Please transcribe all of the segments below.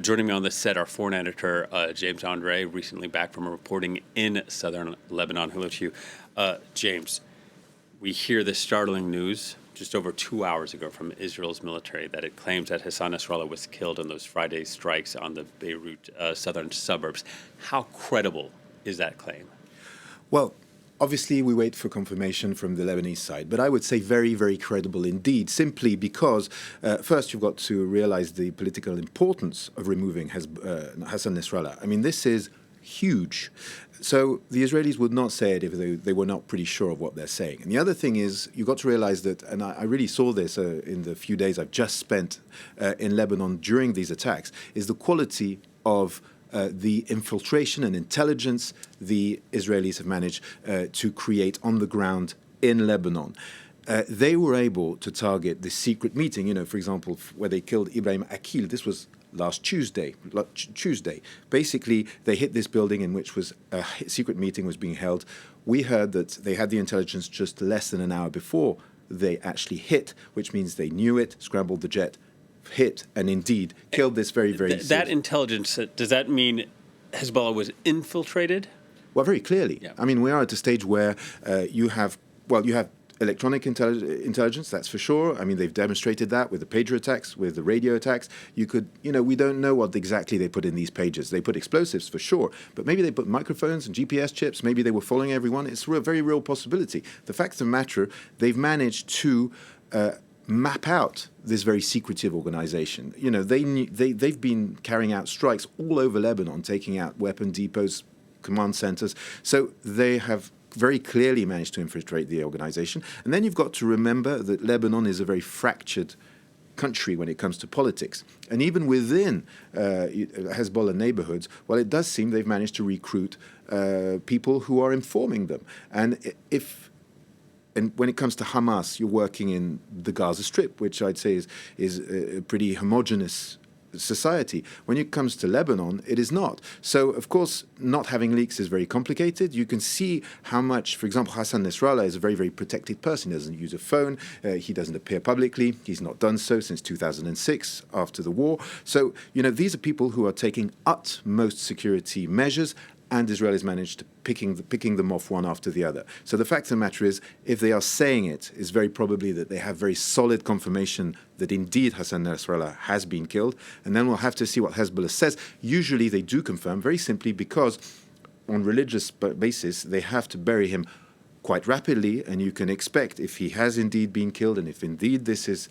Joining me on the set, our foreign editor, James André, recently back from reporting in southern Lebanon. Hello to you. James, we hear this startling news just over 2 hours ago from Israel's military that it claims that Hassan Nasrallah was killed in those Friday strikes on the Beirut southern suburbs. How credible is that claim? Well, obviously, we wait for confirmation from the Lebanese side, but I would say very, very credible indeed, simply because, first, you've got to realize the political importance of removing Hassan Nasrallah. I mean, this is huge. So the Israelis would not say it if they were not pretty sure of what they're saying. And the other thing is, you've got to realize that, and I really saw this in the few days I've just spent in Lebanon during these attacks, is the quality of the infiltration and intelligence the Israelis have managed to create on the ground in Lebanon. They were able to target the secret meeting, for example, where they killed Ibrahim Akil. This was last Tuesday. Basically, they hit this building in which was a secret meeting was being held. We heard that they had the intelligence just less than an hour before they actually hit, which means they knew it, scrambled the jet, hit, and indeed killed this very, very... That intelligence, does that mean Hezbollah was infiltrated? Well, very clearly. Yeah. I mean, we are at a stage where you have electronic intelligence, that's for sure. I mean, they've demonstrated that with the pager attacks, with the radio attacks. You could, we don't know what exactly they put in these pages. They put explosives for sure, but maybe they put microphones and GPS chips. Maybe they were following everyone. It's a very real possibility. The fact of the matter, they've managed to map out this very secretive organization. They've been carrying out strikes all over Lebanon, taking out weapon depots, command centers. So they have very clearly managed to infiltrate the organization. And then you've got to remember that Lebanon is a very fractured country when it comes to politics. And even within Hezbollah neighborhoods, well, it does seem they've managed to recruit people who are informing them. And when it comes to Hamas, you're working in the Gaza Strip, which I'd say is a pretty homogenous society. When it comes to Lebanon, it is not. So, of course, not having leaks is very complicated. You can see how much, for example, Hassan Nasrallah is a very, very protected person. He doesn't use a phone. He doesn't appear publicly. He's not done so since 2006, after the war. So, these are people who are taking utmost security measures, and Israel has managed to picking them off one after the other. So the fact of the matter is, if they are saying it, is very probably that they have very solid confirmation that indeed Hassan Nasrallah has been killed. And then we'll have to see what Hezbollah says. Usually they do confirm, very simply because on religious basis, they have to bury him quite rapidly, and you can expect, if he has indeed been killed and if indeed this is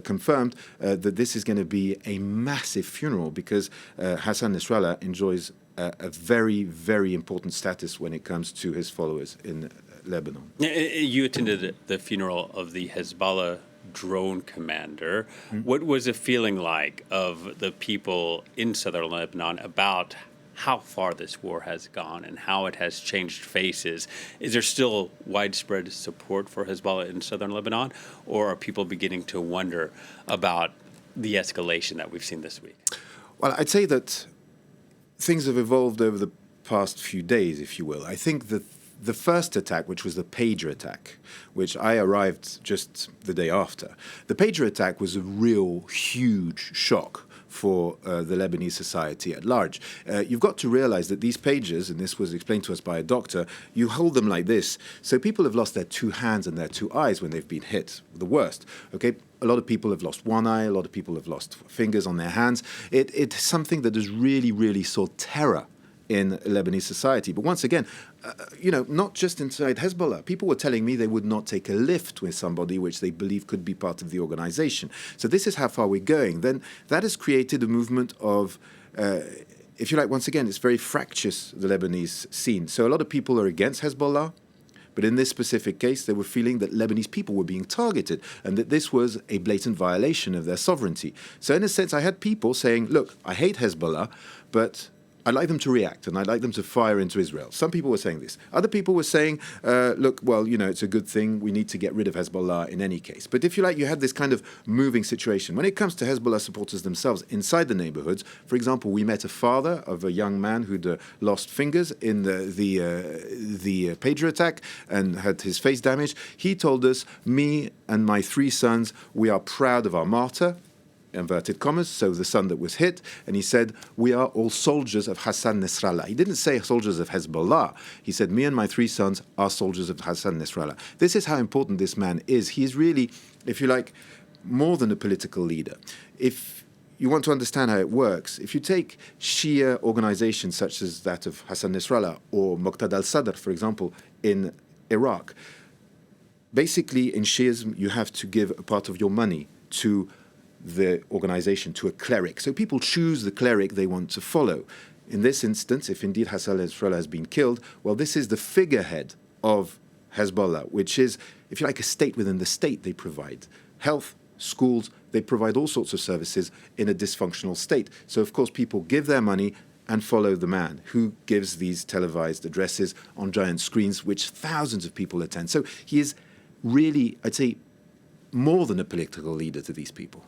confirmed, that this is going to be a massive funeral, because Hassan Nasrallah enjoys a very, very important status when it comes to his followers in Lebanon. You attended the funeral of the Hezbollah drone commander. Mm-hmm. What was the feeling like of the people in southern Lebanon about how far this war has gone and how it has changed faces? Is there still widespread support for Hezbollah in southern Lebanon, or are people beginning to wonder about the escalation that we've seen this week? Well, I'd say that things have evolved over the past few days, if you will. I think that the first attack, which was the pager attack, which I arrived just the day after, the pager attack was a real huge shock for the Lebanese society at large. You've got to realize that these pagers, and this was explained to us by a doctor, you hold them like this. So people have lost their two hands and their two eyes when they've been hit, the worst. Okay, a lot of people have lost one eye, a lot of people have lost fingers on their hands. It's something that has really, really sowed terror in Lebanese society. But once again, not just inside Hezbollah. People were telling me they would not take a lift with somebody which they believe could be part of the organization. So this is how far we're going. Then that has created a movement of, if you like, once again, it's very fractious, the Lebanese scene. So a lot of people are against Hezbollah. But in this specific case, they were feeling that Lebanese people were being targeted and that this was a blatant violation of their sovereignty. So in a sense, I had people saying, look, I hate Hezbollah, but I'd like them to react and I'd like them to fire into Israel. Some people were saying this. Other people were saying, look, well, it's a good thing. We need to get rid of Hezbollah in any case. But if you like, you had this kind of moving situation. When it comes to Hezbollah supporters themselves inside the neighborhoods, for example, we met a father of a young man who'd lost fingers in the pager attack and had his face damaged. He told us, me and my 3 sons, we are proud of our martyr. inverted commas, so the son that was hit, and he said, we are all soldiers of Hassan Nasrallah. He didn't say soldiers of Hezbollah. He said, me and my 3 sons are soldiers of Hassan Nasrallah. This is how important this man is. He is really, if you like, more than a political leader. If you want to understand how it works, if you take Shia organizations such as that of Hassan Nasrallah or Muqtada al-Sadr, for example, in Iraq, basically in Shiism, you have to give a part of your money to the organization, to a cleric. So people choose the cleric they want to follow. In this instance, if indeed Hassan Nasrallah has been killed, well, this is the figurehead of Hezbollah, which is, if you like, a state within the state. They provide health, schools, they provide all sorts of services in a dysfunctional state. So, of course, people give their money and follow the man who gives these televised addresses on giant screens, which thousands of people attend. So he is really, I'd say, more than a political leader to these people.